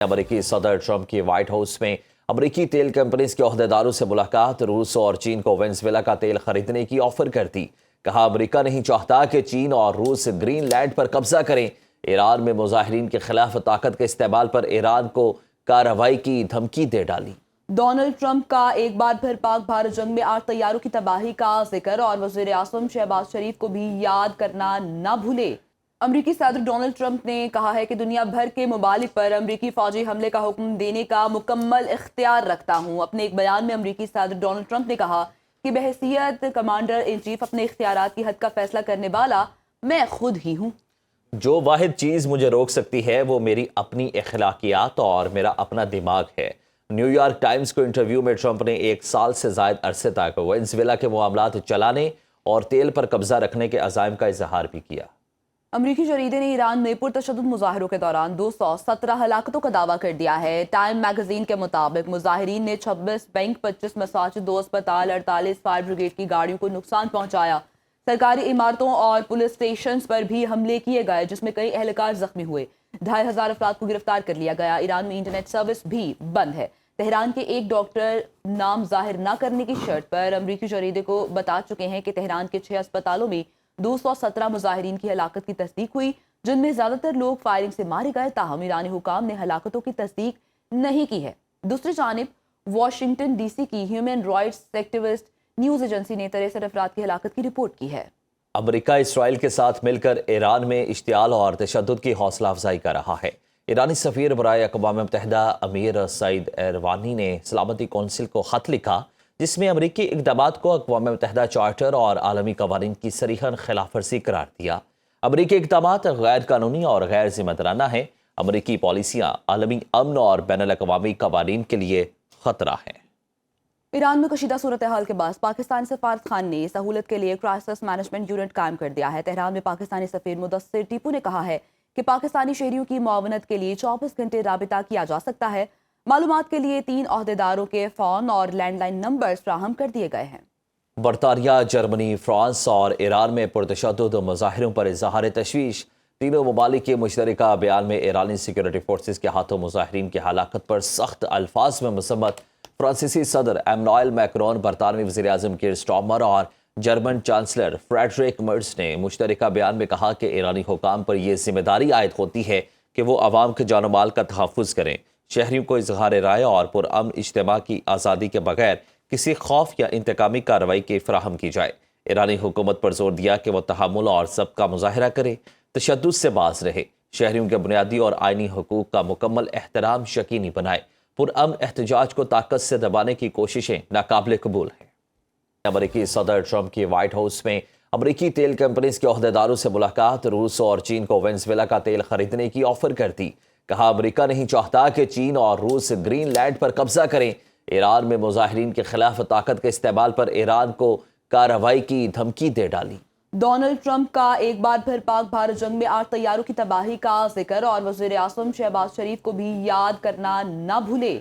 امریکی صدر ٹرمپ کی وائٹ ہاؤس میں امریکی تیل کمپنیز کے عہدیداروں سے ملاقات، روس اور چین کو وینزویلا کا تیل خریدنے کی آفر کر دی۔ کہا امریکہ نہیں چاہتا کہ چین اور روس گرین لینڈ پر قبضہ کریں۔ ایران میں مظاہرین کے خلاف طاقت کے استعمال پر ایران کو کارروائی کی دھمکی دے ڈالی۔ ڈونلڈ ٹرمپ کا ایک بار پھر پاک بھارت جنگ میں 8 طیاروں کی تباہی کا ذکر اور وزیر اعظم شہباز شریف کو بھی یاد کرنا نہ بھولے۔ امریکی صدر ڈونلڈ ٹرمپ نے کہا ہے کہ دنیا بھر کے ممالک پر امریکی فوجی حملے کا حکم دینے کا مکمل اختیار رکھتا ہوں۔ اپنے ایک بیان میں امریکی صدر ڈونلڈ ٹرمپ نے کہا کہ بحیثیت کمانڈر ان چیف اپنے اختیارات کی حد کا فیصلہ کرنے والا میں خود ہی ہوں۔ جو واحد چیز مجھے روک سکتی ہے وہ میری اپنی اخلاقیات اور میرا اپنا دماغ ہے۔ نیو یارک ٹائمز کو انٹرویو میں ٹرمپ نے 1 سال سے زائد عرصے تک وینزویلا کے معاملات چلانے اور تیل پر قبضہ رکھنے کے عزائم کا اظہار بھی کیا۔ امریکی جریدے نے ایران میں پرتشدد مظاہروں کے دوران 217 ہلاکتوں کا دعویٰ کر دیا ہے۔ ٹائم میگزین کے مطابق مظاہرین نے 26 بینک، 25 مساجد، 2 اسپتال، 48 فائر بریگیڈ کی گاڑیوں کو نقصان پہنچایا۔ سرکاری عمارتوں اور پولیس اسٹیشنز پر بھی حملے کیے گئے جس میں کئی اہلکار زخمی ہوئے۔ 2500 افراد کو گرفتار کر لیا گیا۔ ایران میں انٹرنیٹ سروس بھی بند ہے۔ تہران کے ایک ڈاکٹر نام ظاہر نہ کرنے کی شرط پر امریکی جریدے کو بتا چکے ہیں کہ تہران کے 6 اسپتالوں میں 217 مظاہرین کی ہلاکت کی تصدیق ہوئی، جن میں زیادہ تر لوگ فائرنگ سے مارے گئے، تاہم ایرانی حکام نے ہلاکتوں کی تصدیق نہیں کی ہے۔ دوسری جانب واشنگٹن ڈی سی کی human rights activist news agency نے 63 افراد کی ہلاکت کی رپورٹ کی ہے۔ امریکہ اسرائیل کے ساتھ مل کر ایران میں اشتعال اور تشدد کی حوصلہ افزائی کر رہا ہے۔ ایرانی سفیر برائے اقوام متحدہ امیر سعید ایروانی نے سلامتی کونسل کو خط لکھا جس میں امریکی اقدامات کو اقوام متحدہ چارٹر اور عالمی قوانین کی صریحاً خلاف ورزی قرار دیا۔ امریکی اقدامات غیر قانونی اور غیر ذمہ دارانہ ہیں۔ امریکی پالیسیاں عالمی امن اور بین الاقوامی قوانین کے لیے خطرہ ہیں۔ ایران میں کشیدہ صورتحال کے بعد پاکستانی سفارت خان نے سہولت کے لیے کرائسس مینجمنٹ یونٹ قائم کر دیا ہے۔ تہران میں پاکستانی سفیر مدثر ٹیپو نے کہا ہے کہ پاکستانی شہریوں کی معاونت کے لیے 24 گھنٹے رابطہ کیا جا سکتا ہے۔ معلومات کے لیے 3 عہدیداروں کے فون اور لینڈ لائن نمبرز فراہم کر دیے گئے ہیں۔ برطانیہ، جرمنی، فرانس اور ایران میں پرتشدد مظاہروں پر اظہار تشویش۔ تینوں ممالک کے مشترکہ بیان میں ایرانی سیکورٹی فورسز کے ہاتھوں مظاہرین کی ہلاکت پر سخت الفاظ میں مذمت۔ فرانسیسی صدر ایمانوئل میکرون، برطانوی وزیر اعظم کیر سٹارمر اور جرمن چانسلر فریڈرک مرز نے مشترکہ بیان میں کہا کہ ایرانی حکام پر یہ ذمہ داری عائد ہوتی ہے کہ وہ عوام کے جان و مال کا تحفظ کریں۔ شہریوں کو اظہار رائے اور پرامن اجتماع کی آزادی کے بغیر کسی خوف یا انتقامی کارروائی کی فراہم کی جائے۔ ایرانی حکومت پر زور دیا کہ وہ تحمل اور ضبط کا مظاہرہ کرے، تشدد سے باز رہے، شہریوں کے بنیادی اور آئینی حقوق کا مکمل احترام یقینی بنائے۔ پرامن احتجاج کو طاقت سے دبانے کی کوششیں ناقابل قبول ہیں۔ امریکی صدر ٹرمپ کی وائٹ ہاؤس میں امریکی تیل کمپنیز کے عہدیداروں سے ملاقات، روس اور چین کو وینزویلا کا تیل خریدنے کی آفر کر دی۔ کہا امریکہ نہیں چاہتا کہ چین اور روس گرین لینڈ پر قبضہ کریں۔ ایران میں مظاہرین کے خلاف طاقت کے استعمال پر ایران کو کارروائی کی دھمکی دے ڈالی۔ ڈونلڈ ٹرمپ کا ایک بار پھر پاک بھارت جنگ میں 8 طیاروں کی تباہی کا ذکر اور وزیر اعظم شہباز شریف کو بھی یاد کرنا نہ بھولے۔